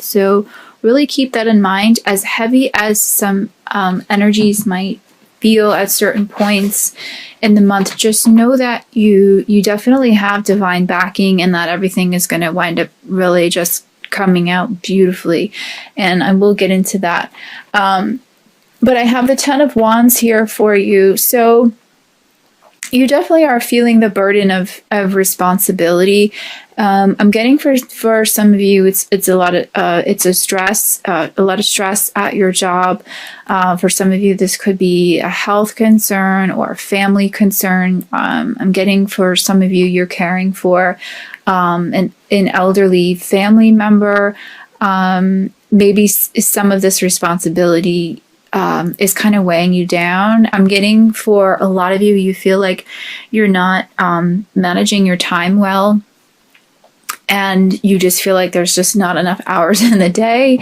So really keep that in mind. As heavy as some energies might feel at certain points in the month, just know that you definitely have divine backing, and that everything is going to wind up really just coming out beautifully. And I will get into that. But I have the 10 of Wands here for you. So you definitely are feeling the burden of responsibility. I'm getting for some of you, it's a lot of it's a lot of stress at your job. For some of you, this could be a health concern or a family concern. I'm getting for some of you, you're caring for an elderly family member. Maybe some of this responsibility is kind of weighing you down. I'm getting for a lot of you, you feel like you're not managing your time well, and you just feel like there's just not enough hours in the day,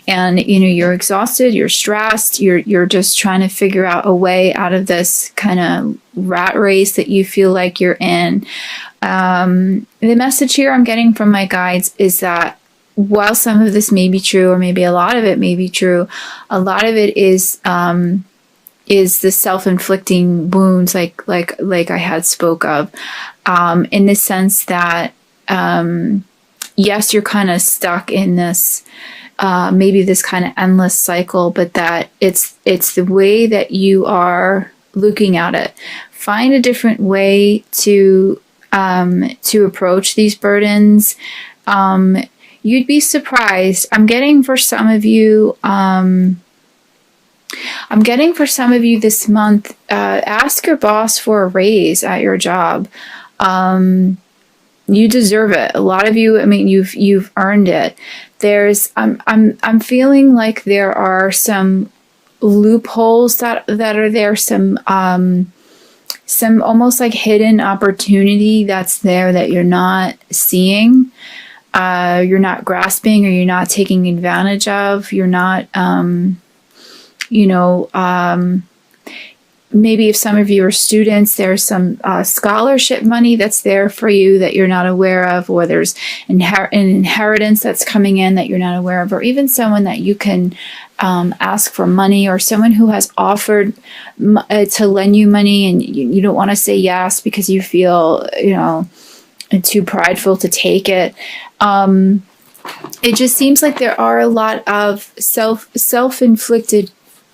and you're exhausted, you're stressed, you're just trying to figure out a way out of this kind of rat race that you feel like you're in. The message here I'm getting from my guides is that while some of this may be true, or maybe a lot of it may be true, a lot of it is the self-inflicting wounds, like I had spoke of, in the sense that yes, you're kind of stuck in this maybe this kind of endless cycle, but that it's the way that you are looking at it. Find a different way to approach these burdens. You'd be surprised. I'm getting for some of you this month, ask your boss for a raise at your job. You deserve it. A lot of you, I mean, you've earned it. I'm feeling like there are some loopholes that are there, some almost like hidden opportunity that's there that you're not seeing. You're not grasping, or you're not taking advantage of. You're not, maybe if some of you are students, there's some scholarship money that's there for you that you're not aware of, or there's an inheritance that's coming in that you're not aware of, or even someone that you can ask for money, or someone who has offered to lend you money, and you don't want to say yes because you feel, too prideful to take it. It just seems like there are a lot of self-inflicted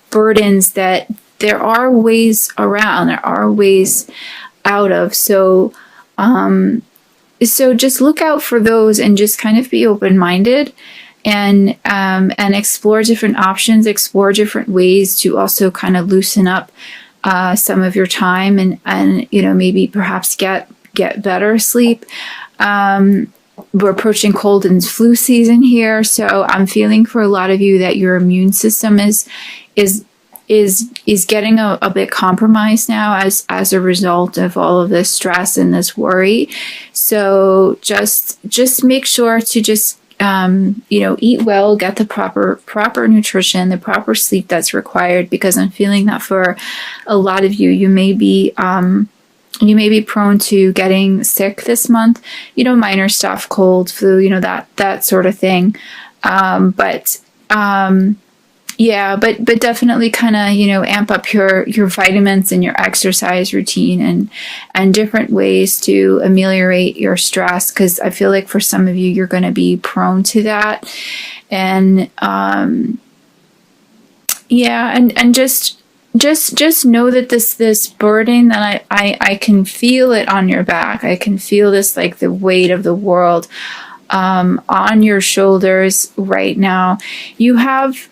burdens that there are ways around, there are ways out of. So just look out for those, and just kind of be open-minded, and explore different options, explore different ways to also kind of loosen up some of your time, and maybe perhaps get better sleep. We're approaching cold and flu season here, so I'm feeling for a lot of you that your immune system is getting a bit compromised now as a result of all of this stress and this worry. So just make sure to just eat well, get the proper nutrition, the proper sleep that's required, because I'm feeling that for a lot of you, you may be prone to getting sick this month, minor stuff, cold, flu, that sort of thing. But definitely kind of, amp up your vitamins and your exercise routine, and different ways to ameliorate your stress. 'Cause I feel like for some of you, you're going to be prone to that. And, just know that this burden, that I can feel it on your back. I can feel this, like the weight of the world on your shoulders right now. You have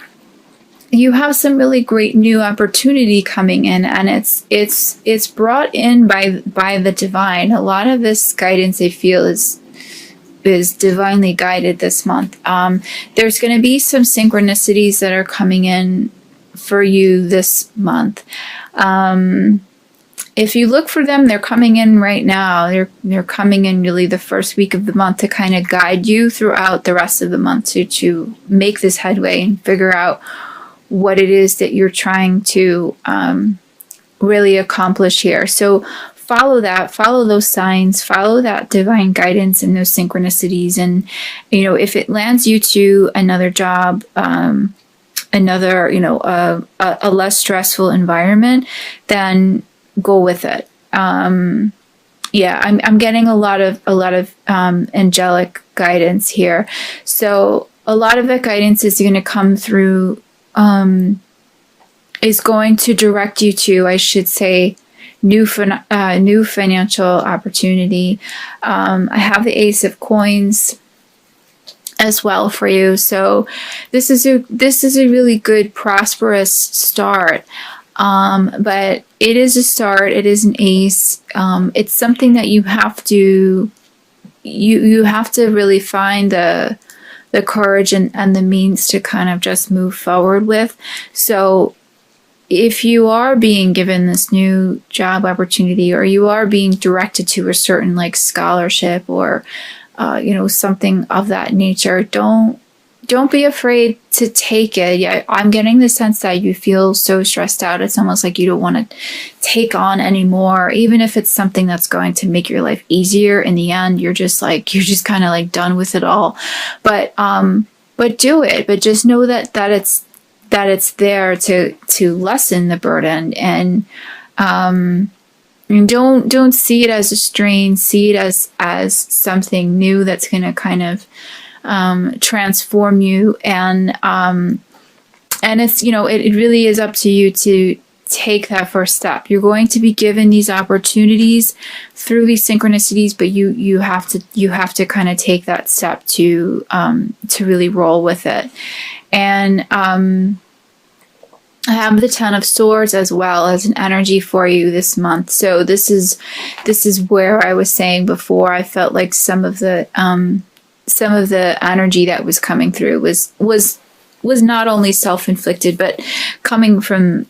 some really great new opportunity coming in, and it's brought in by the divine. A lot of this guidance, I feel, is divinely guided this month. There's going to be some synchronicities that are coming in for you this month. If you look for them, they're coming in right now. They're coming in really the first week of the month to kind of guide you throughout the rest of the month to make this headway and figure out what it is that you're trying to really accomplish here. So follow that, follow those signs, follow that divine guidance and those synchronicities. And, you know, if it lands you to another job, another, you know, a less stressful environment, then go with it. Yeah, I'm getting a lot of angelic guidance here. So a lot of that guidance is going to come through, is going to direct you to, I should say, new financial opportunity. I have the Ace of Coins as well for you. So this is a really good, prosperous start. But it is a start. It is an ace. It's something that you have to really find the courage and the means to kind of just move forward with. So if you are being given this new job opportunity, or you are being directed to a certain like scholarship or you know, something of that nature, don't be afraid to take it. Yeah, I'm getting the sense that you feel so stressed out. It's almost like you don't want to take on anymore, even if it's something that's going to make your life easier. In the end, you're just kind of like done with it all. But do it. But just know that it's there to lessen the burden, and don't see it as a strain. See it as something new that's going to kind of transform you, and it's, you know, it really is up to you to take that first step. You're going to be given these opportunities through these synchronicities, but you have to kind of take that step to really roll with it. And I have the Ten of Swords as well as an energy for you this month. So this is where I was saying before, I felt like some of the energy that was coming through was not only self-inflicted, but coming from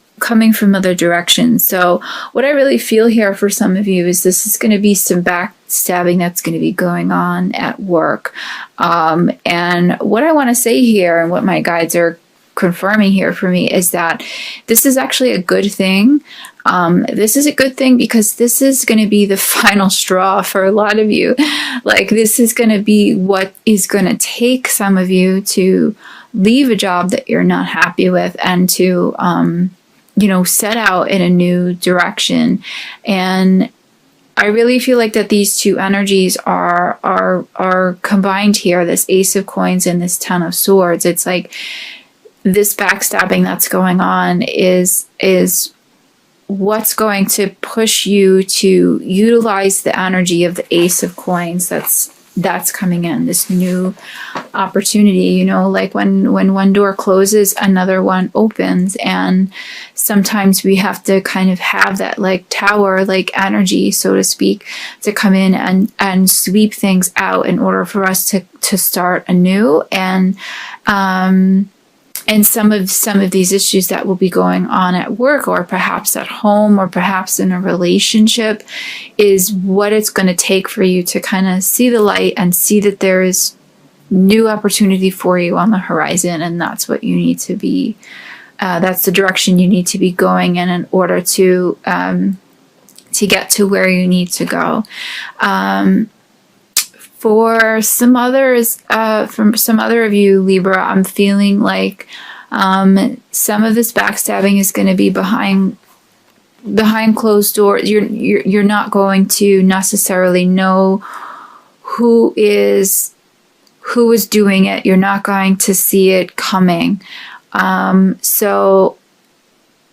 other directions. So what I really feel here for some of you is this is going to be some backstabbing that's going to be going on at work. And what I want to say here, and what my guides are confirming here for me, is that this is actually a good thing. This is a good thing because this is going to be the final straw for a lot of you. Like, this is going to be what is going to take some of you to leave a job that you're not happy with, and to, you know, set out in a new direction. And I really feel like that these two energies are combined here, this Ace of Coins and this Ten of Swords. It's like this backstabbing that's going on is what's going to push you to utilize the energy of the Ace of Coins that's coming in, this new opportunity. You know, like when one door closes, another one opens, and sometimes we have to kind of have that like tower like energy, so to speak, to come in and sweep things out in order for us to start anew. And some of these issues that will be going on at work, or perhaps at home, or perhaps in a relationship, is what it's going to take for you to kind of see the light and see that there is new opportunity for you on the horizon. And that's what you need to be, that's the direction you need to be going in order to get to where you need to go. For some others, from some other of you, Libra, I'm feeling like some of this backstabbing is going to be behind closed doors. You're not going to necessarily know who is doing it. You're not going to see it coming. So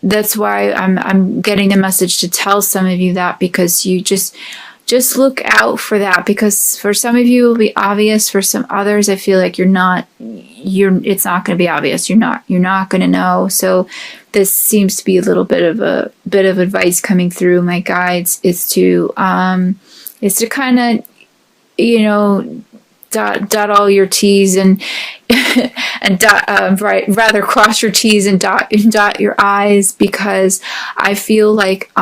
that's why I'm getting the message to tell some of you that, because you just look out for that, because for some of you it will be obvious. For some others, I feel like it's not going to be obvious. You're not going to know. So this seems to be a little bit of advice coming through my guides, is to kind of, you know, dot all your T's and rather cross your T's and dot your I's, because I feel like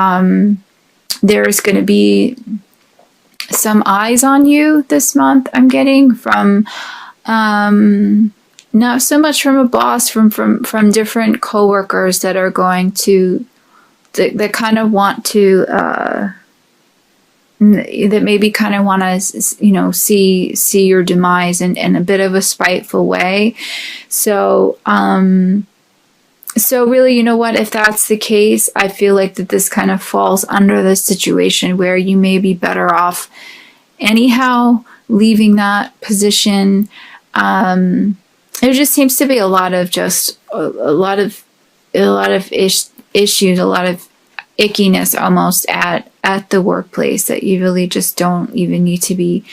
there's going to be some eyes on you this month. I'm getting from not so much from a boss, from different coworkers that are going to that kind of want to that maybe kind of want to, you know, see your demise in a bit of a spiteful way. So, so really, you know what, if that's the case, I feel like that this kind of falls under the situation where you may be better off anyhow leaving that position. There just seems to be a lot of issues, a lot of ickiness almost at the workplace that you really just don't even need to be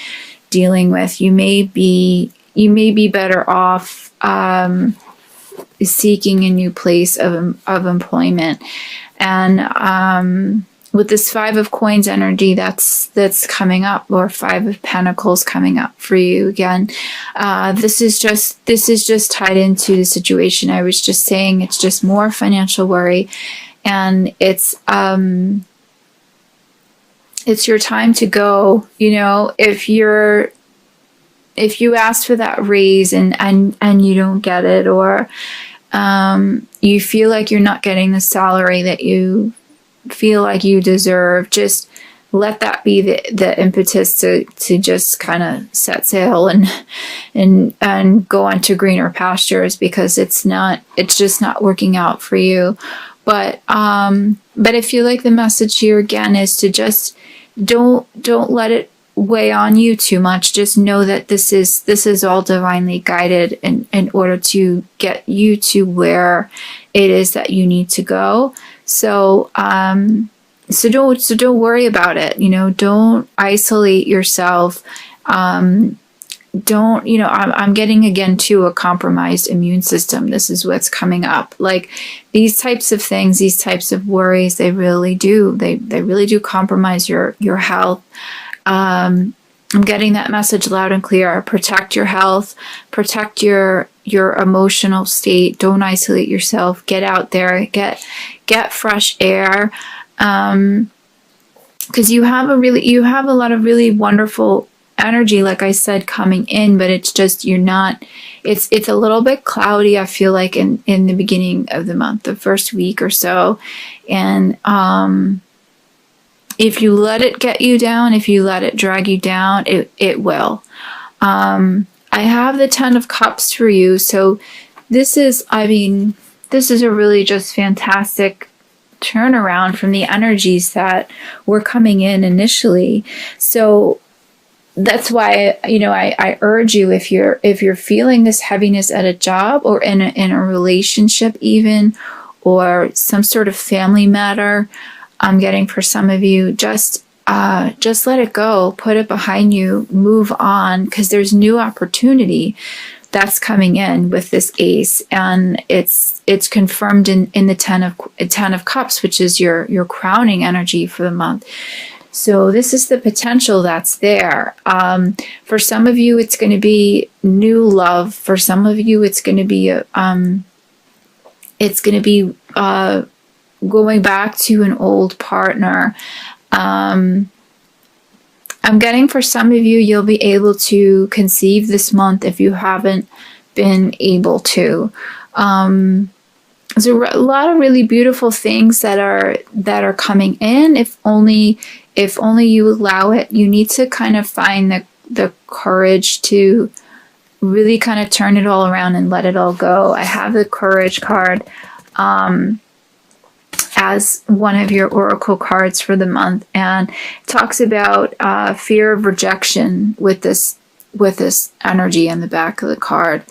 dealing with. You may be better off seeking a new place of employment. And with this Five of Coins energy that's coming up, or Five of Pentacles coming up for you again, this is just tied into the situation I was just saying. It's just more financial worry, and it's your time to go. You know, if you ask for that raise and you don't get it, or you feel like you're not getting the salary that you feel like you deserve, just let that be the impetus to just kind of set sail and go on to greener pastures, because it's just not working out for you. But I feel like the message here again is to just don't let it weigh on you too much. Just know that this is all divinely guided in order to get you to where it is that you need to go. So don't worry about it. You know, don't isolate yourself. Don't, you know, I'm getting again to a compromised immune system. This is what's coming up. Like these types of things, these types of worries, they really do. They really do compromise your health. I'm getting that message loud and clear. Protect your health, protect your emotional state. Don't isolate yourself. Get out there, get fresh air. Because you have a lot of really wonderful energy, like I said, coming in, but it's just, it's a little bit cloudy, I feel like, in the beginning of the month, the first week or so. And if you let it get you down, if you let it drag you down, it will. I have the 10 of Cups for you. So this is a really just fantastic turnaround from the energies that were coming in initially. So that's why, you know, I urge you, if you're feeling this heaviness at a job, or in a relationship even, or some sort of family matter, I'm getting for some of you, just let it go, put it behind you, move on, because there's new opportunity that's coming in with this Ace, and it's confirmed in the 10 of Cups, which is your crowning energy for the month. So this is the potential that's there. For some of you, it's going to be new love. For some of you, it's going to be going back to an old partner. I'm getting for some of you, you'll be able to conceive this month if you haven't been able to. There's a lot of really beautiful things that are coming in. If only you allow it. You need to kind of find the courage to really kind of turn it all around and let it all go. I have the Courage card as one of your oracle cards for the month, and it talks about fear of rejection with this energy in the back of the card.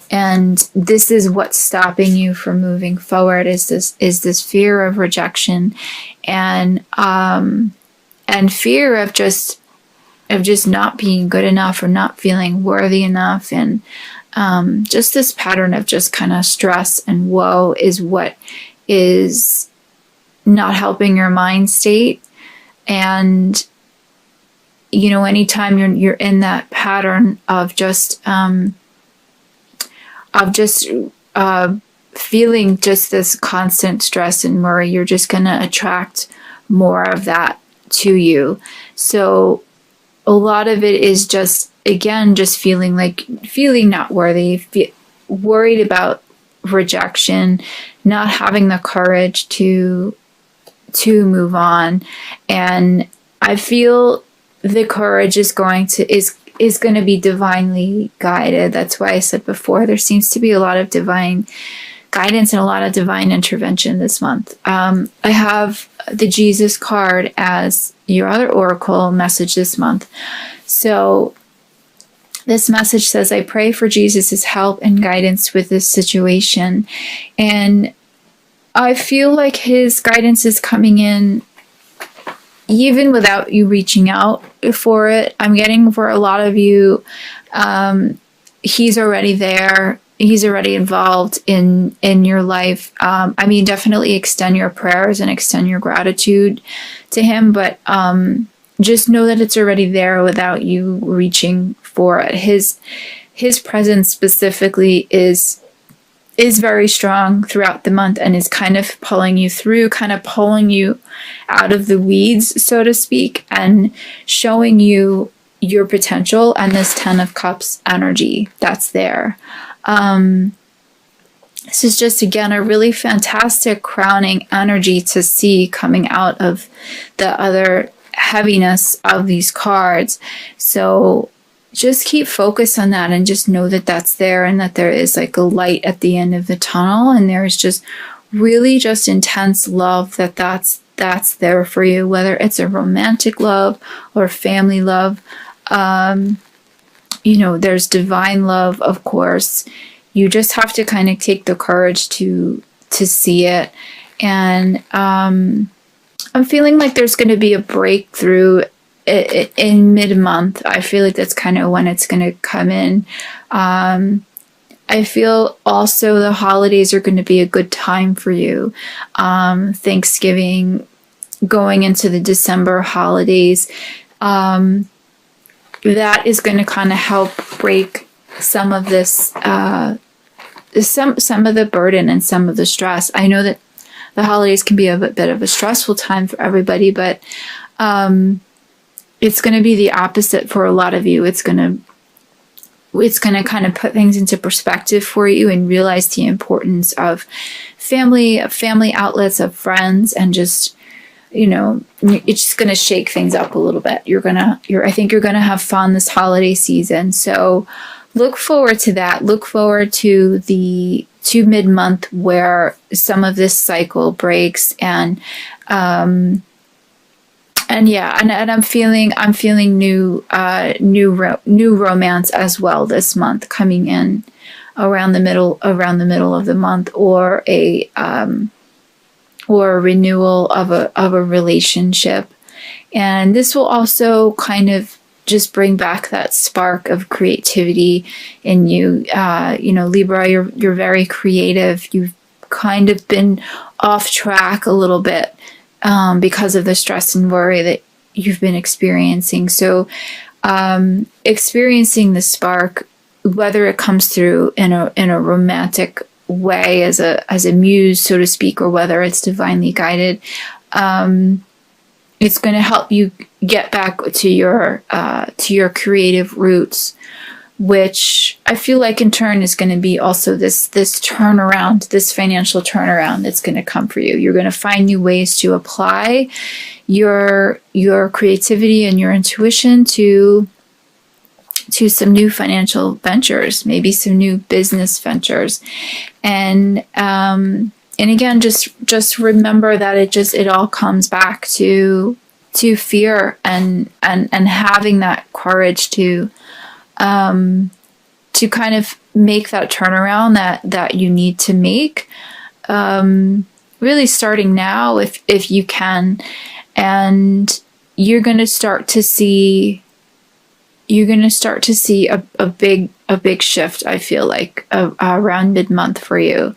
And this is what's stopping you from moving forward, is this fear of rejection, and fear of just not being good enough, or not feeling worthy enough, and just this pattern of just kind of stress and woe is what is not helping your mind state. And you know, anytime you're in that pattern of just feeling just this constant stress and worry, you're just going to attract more of that to you. So a lot of it is just, again, just feeling not worthy, worried about rejection, not having the courage to move on. And I feel the courage is going to be divinely guided. That's why I said before, there seems to be a lot of divine guidance and a lot of divine intervention this month. I have the Jesus card as your other oracle message this month. So this message says, I pray for Jesus's help and guidance with this situation. And I feel like his guidance is coming in even without you reaching out for it. I'm getting for a lot of you, he's already there. He's already involved in your life. I mean, definitely extend your prayers and extend your gratitude to him, but just know that it's already there without you reaching for it. His presence specifically is very strong throughout the month and is kind of pulling you through, kind of pulling you out of the weeds, so to speak, and showing you your potential and this 10 of Cups energy that's there. This is just, again, a really fantastic crowning energy to see coming out of the other heaviness of these cards. So just keep focused on that and just know that that's there and that there is like a light at the end of the tunnel, and there's just really just intense love that's there for you, whether it's a romantic love or family love. There's divine love, of course. You just have to kind of take the courage to see it. And I'm feeling like there's going to be a breakthrough in mid-month. I feel like that's kind of when it's going to come in. I feel also the holidays are going to be a good time for you. Thanksgiving, going into the December holidays. That is going to kind of help break some of this, some of the burden and some of the stress. I know that the holidays can be a bit of a stressful time for everybody, but it's going to be the opposite for a lot of you. It's going to kind of put things into perspective for you and realize the importance of family outlets, of friends, and just, it's just going to shake things up a little bit. I think you're going to have fun this holiday season. So look forward to that. Look forward to mid-month where some of this cycle breaks, and I'm feeling new romance as well this month coming in around the middle of the month, or a renewal of a relationship. And this will also kind of just bring back that spark of creativity in you. Libra, you're very creative. You've kind of been off track a little bit because of the stress and worry that you've been experiencing. So experiencing the spark, whether it comes through in a romantic way as a muse, so to speak, or whether it's divinely guided, it's going to help you get back to your creative roots, which I feel like in turn is going to be also this turnaround, this financial turnaround that's going to come for you. You're going to find new ways to apply your creativity and your intuition to some new financial ventures, maybe some new business ventures. And again, just remember that it all comes back to fear and having that courage to kind of make that turnaround that you need to make, really starting now if you can. And you're going to start to see a big shift, I feel like, around mid-month for you.